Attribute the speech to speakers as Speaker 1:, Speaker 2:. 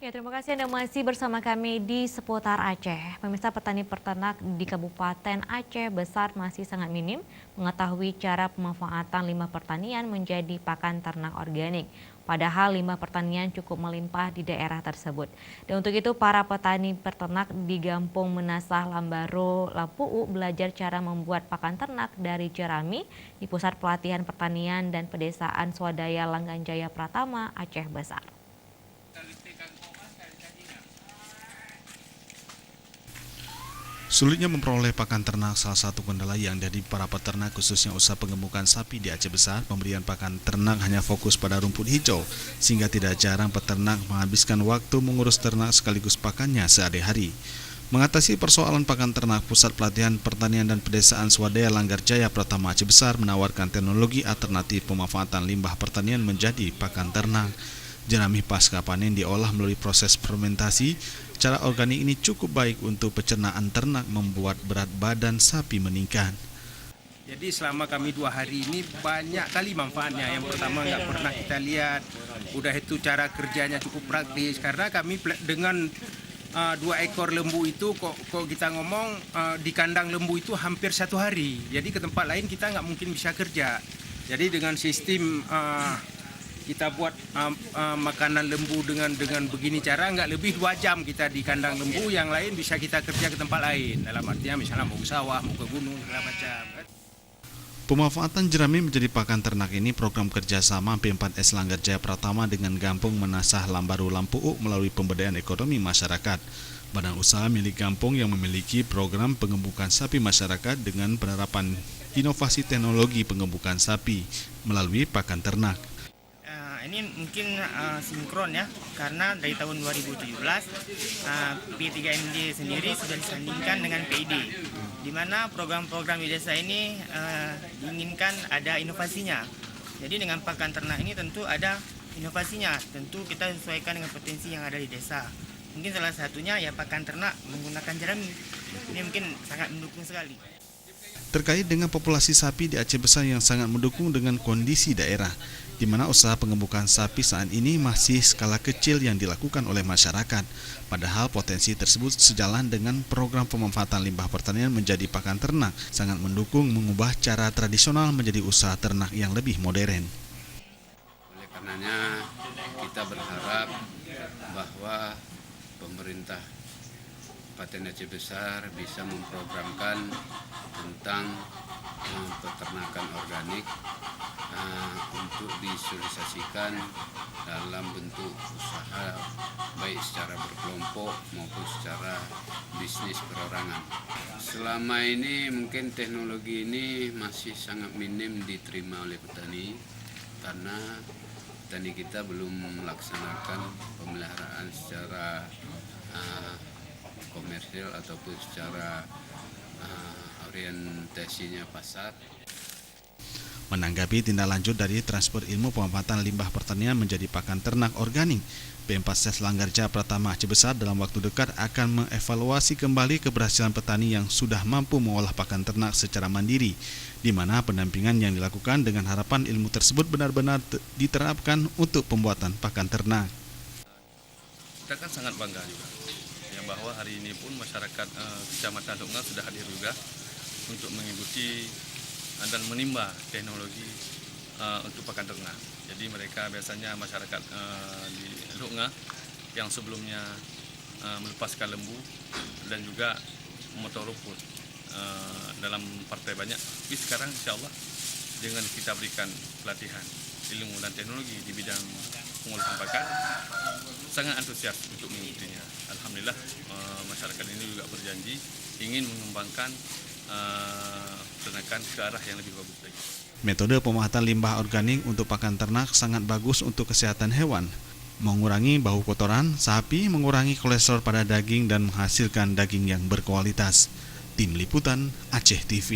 Speaker 1: Ya, terima kasih Anda masih bersama kami di seputar Aceh. Pemirsa, petani peternak di Kabupaten Aceh Besar masih sangat minim mengetahui cara pemanfaatan limbah pertanian menjadi pakan ternak organik. Padahal limbah pertanian cukup melimpah di daerah tersebut. Dan untuk itu para petani peternak di Gampung Menasah Lambaro, Lampu'u belajar cara membuat pakan ternak dari jerami di Pusat Pelatihan Pertanian dan Pedesaan Swadaya Langganjaya Pratama, Aceh Besar.
Speaker 2: Sulitnya memperoleh pakan ternak salah satu kendala yang jadi para peternak khususnya usaha pengemukan sapi di Aceh Besar. Pemberian pakan ternak hanya fokus pada rumput hijau, sehingga tidak jarang peternak menghabiskan waktu mengurus ternak sekaligus pakannya sehari-hari. Mengatasi persoalan pakan ternak, Pusat Pelatihan Pertanian dan Pedesaan Swadaya Langgarjaya Pratama Aceh Besar menawarkan teknologi alternatif pemanfaatan limbah pertanian menjadi pakan ternak. Jerami pasca panen diolah melalui proses fermentasi. Cara organik ini cukup baik untuk pencernaan ternak, membuat berat badan sapi meningkat.
Speaker 3: Jadi selama kami 2 hari ini banyak kali manfaatnya. Yang pertama nggak pernah kita lihat, udah itu cara kerjanya cukup praktis. Karena kami dengan 2 ekor lembu itu kok kita ngomong di kandang lembu itu hampir 1 hari. Jadi ke tempat lain kita nggak mungkin bisa kerja. Jadi dengan sistem kita buat makanan lembu dengan begini cara, nggak lebih 2 jam kita di kandang lembu, yang lain bisa kita kerja ke tempat lain. Dalam artinya misalnya mau ke sawah, mau ke gunung, segala macam.
Speaker 2: Pemanfaatan jerami menjadi pakan ternak ini program kerjasama P4S Langgarjaya Pratama dengan Gampung Menasah Lambaro Lampu'u melalui pemberdayaan ekonomi masyarakat. Badan usaha milik Gampung yang memiliki program pengemukan sapi masyarakat dengan penerapan inovasi teknologi pengemukan sapi melalui pakan ternak.
Speaker 4: Ini mungkin sinkron ya, karena dari tahun 2017 P3MD sendiri sudah disandingkan dengan PID, di mana program-program di desa ini diinginkan ada inovasinya. Jadi dengan pakan ternak ini tentu ada inovasinya, tentu kita sesuaikan dengan potensi yang ada di desa. Mungkin salah satunya ya pakan ternak menggunakan jerami, ini mungkin sangat mendukung sekali.
Speaker 2: Terkait dengan populasi sapi di Aceh Besar yang sangat mendukung dengan kondisi daerah, di mana usaha pengemukan sapi saat ini masih skala kecil yang dilakukan oleh masyarakat. Padahal potensi tersebut sejalan dengan program pemanfaatan limbah pertanian menjadi pakan ternak, sangat mendukung mengubah cara tradisional menjadi usaha ternak yang lebih modern.
Speaker 5: Oleh karenanya kita berharap bahwa pemerintah Kabupaten Aceh Besar bisa memprogramkan tentang peternakan organik untuk disosialisasikan dalam bentuk usaha baik secara berkelompok maupun secara bisnis perorangan. Selama ini mungkin teknologi ini masih sangat minim diterima oleh petani karena petani kita belum melaksanakan pemeliharaan secara komersil ataupun secara orientasinya pasar.
Speaker 2: Menanggapi tindak lanjut dari transfer ilmu pemanfaatan limbah pertanian menjadi pakan ternak organik, P4S Langgarjaya Pratama Aceh Besar dalam waktu dekat akan mengevaluasi kembali keberhasilan petani yang sudah mampu mengolah pakan ternak secara mandiri, di mana pendampingan yang dilakukan dengan harapan ilmu tersebut benar-benar diterapkan untuk pembuatan pakan ternak.
Speaker 6: Kita kan sangat bangga juga, yang bahwa hari ini pun masyarakat Kecamatan Lunga sudah hadir juga untuk mengikuti dan menimba teknologi untuk pakan ternak. Jadi mereka biasanya masyarakat di Lunga yang sebelumnya melepaskan lembu dan juga memotong rumput dalam partai banyak. Tapi sekarang insya Allah dengan kita berikan pelatihan ilmu dan teknologi di bidang pengolahan pakan, sangat antusias untuk mengikutinya. Alhamdulillah masyarakat ini juga berjanji ingin mengembangkan peternakan ke arah yang lebih bagus lagi.
Speaker 2: Metode pemanfaatan limbah organik untuk pakan ternak sangat bagus untuk kesehatan hewan, mengurangi bau kotoran sapi, mengurangi kolesterol pada daging dan menghasilkan daging yang berkualitas. Tim Liputan Aceh TV.